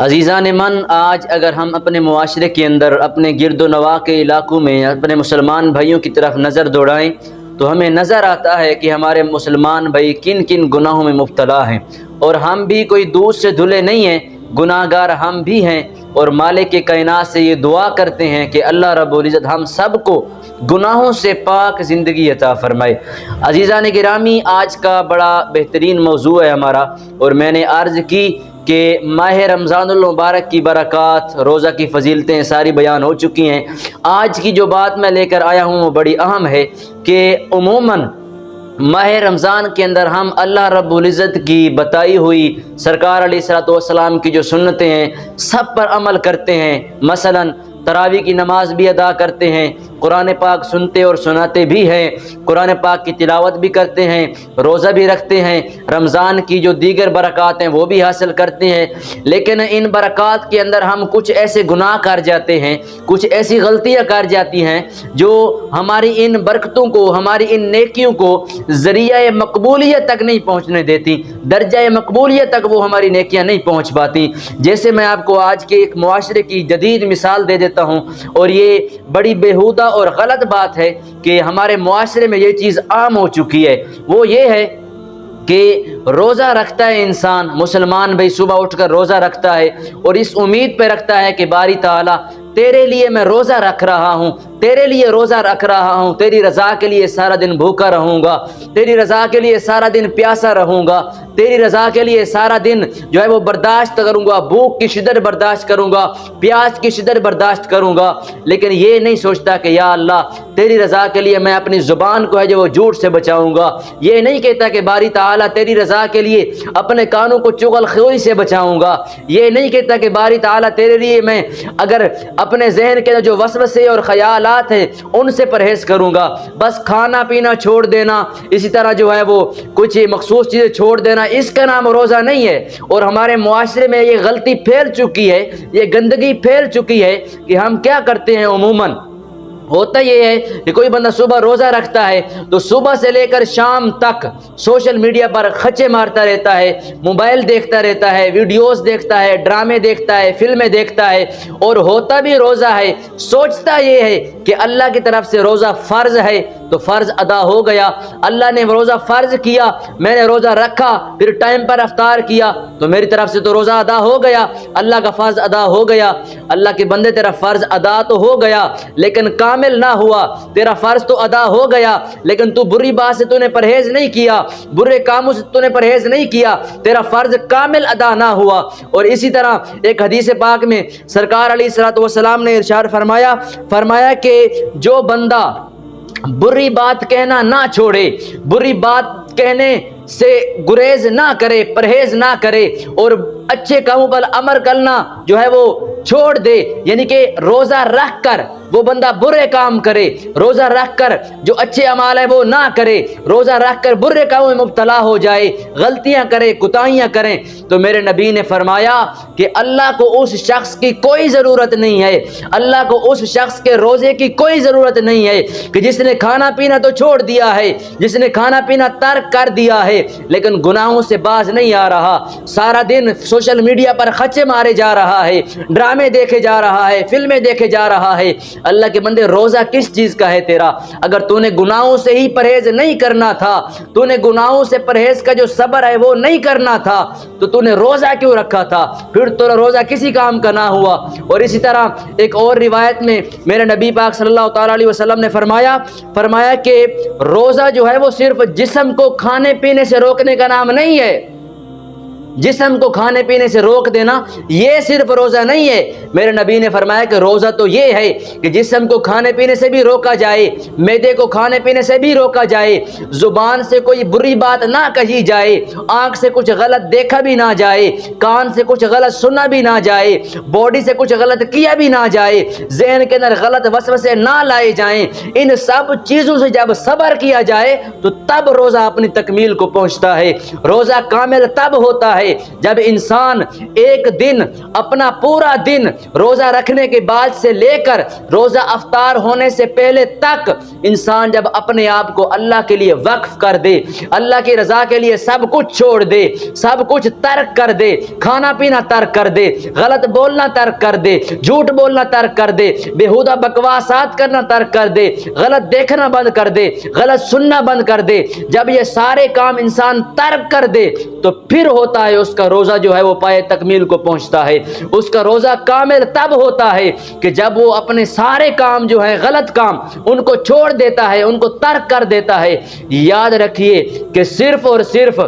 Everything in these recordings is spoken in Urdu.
عزیزان من، آج اگر ہم اپنے معاشرے کے اندر اپنے گرد و نواح کے علاقوں میں اپنے مسلمان بھائیوں کی طرف نظر دوڑائیں تو ہمیں نظر آتا ہے کہ ہمارے مسلمان بھائی کن کن گناہوں میں مبتلا ہیں، اور ہم بھی کوئی دودھ سے دھلے نہیں ہیں، گناہ گار ہم بھی ہیں، اور مالک کائنات سے یہ دعا کرتے ہیں کہ اللہ رب العزت ہم سب کو گناہوں سے پاک زندگی عطا فرمائے۔ عزیزان گرامی، آج کا بڑا بہترین موضوع ہے ہمارا، اور میں نے عرض کی کہ ماہ رمضان المبارک کی برکات، روزہ کی فضیلتیں ساری بیان ہو چکی ہیں۔ آج کی جو بات میں لے کر آیا ہوں وہ بڑی اہم ہے کہ عموماً ماہ رمضان کے اندر ہم اللہ رب العزت کی بتائی ہوئی سرکار علیہ الصلوۃ والسلام کی جو سنتیں ہیں سب پر عمل کرتے ہیں۔ مثلاً تراویح کی نماز بھی ادا کرتے ہیں، قرآن پاک سنتے اور سناتے بھی ہیں، قرآن پاک کی تلاوت بھی کرتے ہیں، روزہ بھی رکھتے ہیں، رمضان کی جو دیگر برکات ہیں وہ بھی حاصل کرتے ہیں۔ لیکن ان برکات کے اندر ہم کچھ ایسے گناہ کر جاتے ہیں، کچھ ایسی غلطیاں کر جاتی ہیں جو ہماری ان برکتوں کو، ہماری ان نیکیوں کو ذریعہ مقبولیت تک نہیں پہنچنے دیتی، درجہ مقبولیت تک وہ ہماری نیکیاں نہیں پہنچ پاتی۔ جیسے میں آپ کو آج کے ایک معاشرے کی جدید مثال دے دیتا ہوں، اور یہ بڑی بیہودہ اور غلط بات ہے کہ ہمارے معاشرے میں یہ چیز عام ہو چکی ہے۔ وہ یہ ہے کہ روزہ رکھتا ہے انسان، مسلمان بھائی صبح اٹھ کر روزہ رکھتا ہے اور اس امید پہ رکھتا ہے کہ باری تعالیٰ تیرے لیے میں روزہ رکھ رہا ہوں، تیرے لیے روزہ رکھ رہا ہوں، تیری رضا کے لیے سارا دن بھوکا رہوں گا، تیری رضا کے لیے سارا دن پیاسا رہوں گا، تیری رضا کے لیے سارا دن جو ہے وہ برداشت کروں گا، بھوک کی شدت برداشت کروں گا، پیاس کی شدت برداشت کروں گا۔ لیکن یہ نہیں سوچتا کہ یا اللہ تیری رضا کے لیے میں اپنی زبان کو ہے جو وہ جھوٹ سے بچاؤں گا۔ یہ نہیں کہتا کہ باری تعالیٰ تیری رضا کے لیے اپنے کانوں کو چغل خوری سے بچاؤں گا۔ یہ نہیں کہتا کہ باری تعالیٰ تیرے لیے میں اگر اپنے ذہن کے جو وسوسے اور خیالات ہیں ان سے پرہیز کروں گا، بس کھانا پینا چھوڑ دینا، اسی طرح جو ہے وہ کچھ مخصوص چیزیں چھوڑ دینا، اس کا نام روزہ نہیں ہے۔ اور ہمارے معاشرے میں یہ غلطی پھیل چکی ہے، یہ گندگی پھیل چکی ہے کہ ہم کیا کرتے ہیں، عموماً ہوتا یہ ہے کہ کوئی بندہ صبح روزہ رکھتا ہے تو صبح سے لے کر شام تک سوشل میڈیا پر خچے مارتا رہتا ہے، موبائل دیکھتا رہتا ہے، ویڈیوز دیکھتا ہے، ڈرامے دیکھتا ہے، فلمیں دیکھتا ہے، اور ہوتا بھی روزہ ہے، سوچتا یہ ہے کہ اللہ کی طرف سے روزہ فرض ہے تو فرض ادا ہو گیا، اللہ نے روزہ فرض کیا، میں نے روزہ رکھا، پھر ٹائم پر افطار کیا تو میری طرف سے تو روزہ ادا ہو گیا، اللہ کا فرض ادا ہو گیا۔ اللہ کے بندے تیرا فرض ادا تو ہو گیا لیکن کامل نہ ہوا، تیرا فرض تو ادا ہو گیا لیکن تو بری بات سے تو نے پرہیز نہیں کیا، برے کاموں سے تو نے پرہیز نہیں کیا، تیرا فرض کامل ادا نہ ہوا۔ اور اسی طرح ایک حدیث پاک میں سرکار علیہ الصلوۃ والسلام نے ارشاد فرمایا کہ جو بندہ بری بات کہنا نہ چھوڑے، بری بات کہنے سے گریز نہ کرے، پرہیز نہ کرے، اور اچھے کاموں پر عمل کرنا جو ہے وہ چھوڑ دے، یعنی کہ روزہ رکھ کر وہ بندہ برے کام کرے، روزہ رکھ کر جو اچھے اعمال ہیں وہ نہ کرے، روزہ رکھ کر برے کاموں میں مبتلا ہو جائے، غلطیاں کرے، کوتاہیاں کریں، تو میرے نبی نے فرمایا کہ اللہ کو اس شخص کی کوئی ضرورت نہیں ہے، اللہ کو اس شخص کے روزے کی کوئی ضرورت نہیں ہے کہ جس نے کھانا پینا تو چھوڑ دیا ہے، جس نے کھانا پینا ترک کر دیا ہے لیکن گناہوں سے باز نہیں آ رہا، سارا دن سوشل میڈیا پر خچے مارے جا رہا ہے، ڈرامے دیکھے جا رہا ہے، فلمیں دیکھے جا رہا ہے۔ اللہ کے بندے روزہ کس چیز کا ہے تیرا؟ اگر تو نے گناہوں سے ہی پرہیز نہیں کرنا تھا، تو نے گناہوں سے پرہیز کا جو صبر ہے وہ نہیں کرنا تھا تو نے روزہ کیوں رکھا تھا؟ پھر تو روزہ کسی کام کا نہ ہوا۔ اور اسی طرح ایک اور روایت میں میرے نبی پاک صلی اللہ تعالیٰ علیہ وسلم نے فرمایا کہ روزہ جو ہے وہ صرف جسم کو کھانے پینے سے روکنے کا نام نہیں ہے، جسم کو کھانے پینے سے روک دینا یہ صرف روزہ نہیں ہے۔ میرے نبی نے فرمایا کہ روزہ تو یہ ہے کہ جسم کو کھانے پینے سے بھی روکا جائے، معدے کو کھانے پینے سے بھی روکا جائے، زبان سے کوئی بری بات نہ کہی جائے، آنکھ سے کچھ غلط دیکھا بھی نہ جائے، کان سے کچھ غلط سنا بھی نہ جائے، باڈی سے کچھ غلط کیا بھی نہ جائے، ذہن کے اندر غلط وسوسے نہ لائے جائیں۔ ان سب چیزوں سے جب صبر کیا جائے تو تب روزہ اپنی تکمیل کو پہنچتا ہے۔ روزہ کامل تب ہوتا ہے ہے جب انسان ایک دن اپنا پورا دن روزہ رکھنے کے بعد سے لے کر روزہ افطار ہونے سے پہلے تک انسان جب اپنے آپ کو اللہ کے لیے وقف کر دے، اللہ کی رضا کے لیے سب کچھ چھوڑ دے، سب کچھ ترک کر دے، کھانا پینا ترک کر دے، غلط بولنا ترک کر دے، جھوٹ بولنا ترک کر دے، بیہودہ بکواسات کرنا ترک کر دے، غلط دیکھنا بند کر دے، غلط سننا بند کر دے، جب یہ سارے کام انسان ترک کر دے تو پھر ہوتا ہے اس کا روزہ جو ہے وہ پائے تکمیل کو پہنچتا ہے۔ اس کا روزہ کامل تب ہوتا ہے کہ جب وہ اپنے سارے کام جو ہیں غلط کام ان کو چھوڑ دیتا ہے، ان کو ترک کر دیتا ہے۔ یاد رکھیے کہ صرف اور صرف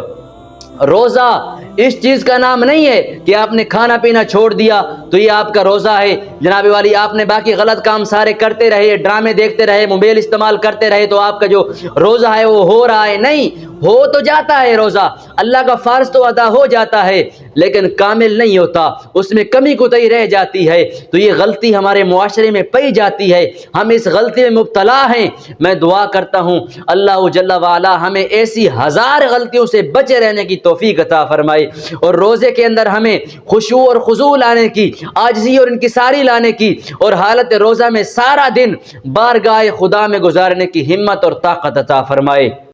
روزہ اس چیز کا نام نہیں ہے کہ آپ نے کھانا پینا چھوڑ دیا تو یہ آپ کا روزہ ہے، جناب والی آپ نے باقی غلط کام سارے کرتے رہے، ڈرامے دیکھتے رہے، موبائل استعمال کرتے رہے تو آپ کا جو روزہ ہے وہ ہو رہا ہے۔ نہیں، ہو تو جاتا ہے روزہ، اللہ کا فرض تو ادا ہو جاتا ہے لیکن کامل نہیں ہوتا، اس میں کمی کوتاہی رہ جاتی ہے۔ تو یہ غلطی ہمارے معاشرے میں پائی جاتی ہے، ہم اس غلطی میں مبتلا ہیں۔ میں دعا کرتا ہوں اللہ جل وعلا ہمیں ایسی ہزار غلطیوں سے بچے رہنے کی توفیق عطا فرمائے، اور روزے کے اندر ہمیں خشوع اور خضوع لانے کی، عاجزی اور انکساری لانے کی، اور حالت روزہ میں سارا دن بارگاہ خدا میں گزارنے کی ہمت اور طاقت عطا فرمائے۔